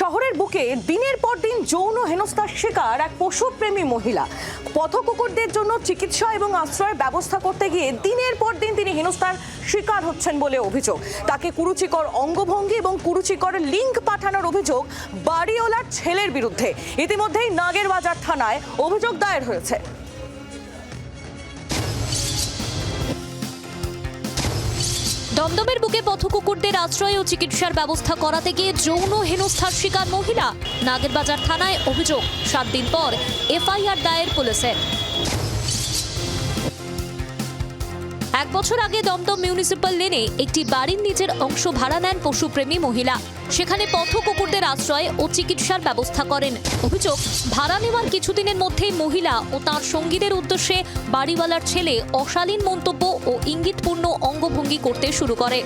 শহরের বুকে দিনের পর দিন যৌন হেনস্থার শিকার এক পশুপ্রেমী মহিলা। পথকুকুরদের জন্য চিকিৎসা এবং আশ্রয়ের ব্যবস্থা করতে গিয়ে দিনের পর দিন তিনি হেনস্থার শিকার হচ্ছেন বলে অভিযোগ। তাকে কুরুচিকর অঙ্গভঙ্গি এবং কুরুচিকর লিঙ্ক পাঠানোর অভিযোগ বাড়িওয়ালার ছেলের বিরুদ্ধে। ইতিমধ্যেই নাগেরবাজার থানায় অভিযোগ দায়ের হয়েছে। দমদমের বুকে পথকুকুরদের আশ্রয় ও চিকিৎসার ব্যবস্থা করাতে গিয়ে যৌন হেনস্থার শিকার মহিলা। নাগেরবাজার থানায় অভিযোগ, 7 দিন পর এফআইআর দায়ের পুলিশের। 1 বছর আগে দমদম মিউনিসিপ্যাল লেনে একটি বাড়ির নিচের অংশ ভাড়া নেন পশুপ্রেমী মহিলা। সেখানে পথকুকুরদের আশ্রয় ও চিকিৎসার ব্যবস্থা করেন। অভিযোগ, ভাড়া নেওয়ার কিছুদিনের মধ্যেই মহিলা ও তার সঙ্গীদের উদ্দেশ্যে বাড়িওয়ালার ছেলে অশালীন মন্তব্য ও ইঙ্গিতপূর্ণ অঙ্গভঙ্গি করতে শুরু করে।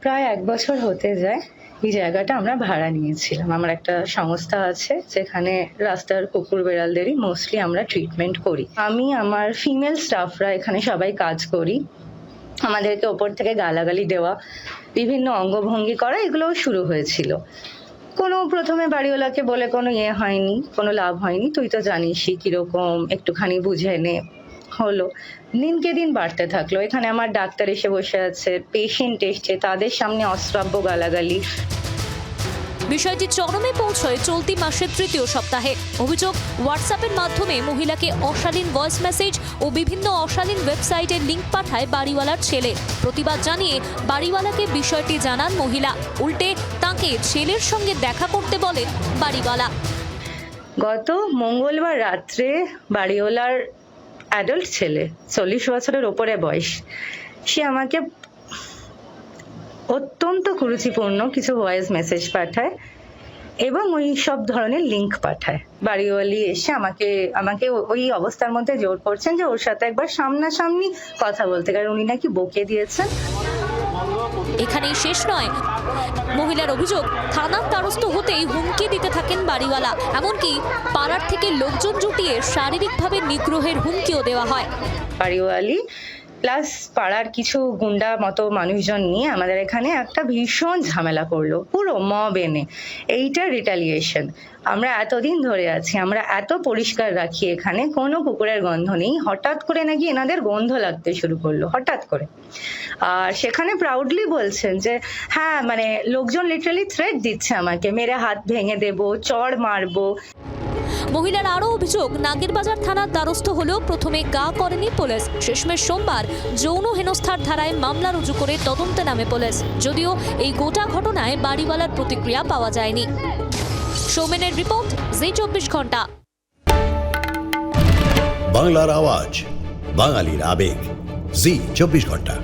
প্রায় 1 বছর হতে যায় এই জায়গাটা আমরা ভাড়া নিয়েছিলাম। আমার একটা সংস্থা আছে যেখানে রাস্তার কুকুর বেড়ালদেরই মোস্টলি আমরা ট্রিটমেন্ট করি। আমি আমার ফিমেল স্টাফরা এখানে সবাই কাজ করি। আমাদেরকে ওপর থেকে গালাগালি দেওয়া, বিভিন্ন অঙ্গভঙ্গি করা, এগুলোও শুরু হয়েছিল। প্রথমে বাড়িওয়ালাকে বলে কোনো হয়নি, কোনো লাভ হয়নি। তুই তো জানিসই কিরকম, একটুখানি বুঝে নে। হলো, দিনকে দিন বাড়তে থাকলো। এখানে আমার ডাক্তার এসে বসে আছে, পেশেন্ট এসছে, তাদের সামনে অশ্রাব্য গালাগালি। বিষয়টি চরমে পৌঁছয় চলতি মাসের 3য় সপ্তাহে। অভিযোগ, হোয়াটসঅ্যাপের মাধ্যমে মহিলাকে অশালীন ভয়েস মেসেজ ও বিভিন্ন অশালীন ওয়েবসাইটের লিঙ্ক পাঠায় বাড়িওয়ালার ছেলে। প্রতিবাদ জানিয়ে বাড়িওয়ালাকে বিষয়টি জানান মহিলা। উল্টে তাকে ছেলের সঙ্গে দেখা করতে বলেন বাড়িওয়ালা। গত মঙ্গলবার রাত্রে বাড়িওয়ালার অ্যাডাল্ট ছেলে, 40 বছরের ওপরে বয়স, সে আমাকে অত্যন্ত কুরুচিপূর্ণ কিছু ভয়েস মেসেজ পাঠায় এবং ওই সব ধরনের লিঙ্ক পাঠায়। বাড়িওয়ালি এসে আমাকে ওই অবস্থার মধ্যে জোর করছেন যে ওর সাথে একবার সামনাসামনি কথা বলতে, কারণ উনি নাকি বকে দিয়েছেন। এখানেই শেষ নয়, মহিলার অভিযোগ, থানার দ্বারস্থ হতেই হুমকি দিতে থাকেন বাড়িওয়ালা। এমনকি পাড়ার থেকে লোকজন জুটিয়ে শারীরিকভাবে নিগ্রহের হুমকিও দেওয়া হয়। বাড়িওয়ালি প্লাস পাড়ার কিছু গুন্ডা মতো মানুষজন নিয়ে আমাদের এখানে একটা ভীষণ ঝামেলা করলো, পুরো মব এনে। এইটা রিটালিয়েশন। আমরা এতদিন ধরে আছি, আমরা এত পরিষ্কার রাখি, এখানে কোনো কুকুরের গন্ধ নেই। হঠাৎ করে নাকি এনাদের গন্ধ লাগতে শুরু করলো, হঠাৎ করে। আর সেখানে প্রাউডলি বলছেন যে হ্যাঁ, মানে লোকজন লিটারালি থ্রেট দিচ্ছে আমাকে, মেরে হাত ভেঙে দেবো, চড় মারবো। মহিলার আরও অভিযোগ, নাগেরবাজার থানার দ্বারস্থ হলেও প্রথমে গা করেনি পুলিশ। শেষমেশ সোমবার যৌন হেনস্থার ধারায় মামলা রুজু করে তদন্তে নামে পুলিশ। যদিও এই গোটা ঘটনায় বাড়িওয়ালার প্রতিক্রিয়া পাওয়া যায়নি। সৌমেনের রিপোর্ট, জি 24 ঘন্টা। বাংলার আওয়াজ, বাঙালির আবেগ, জি 24 ঘন্টা।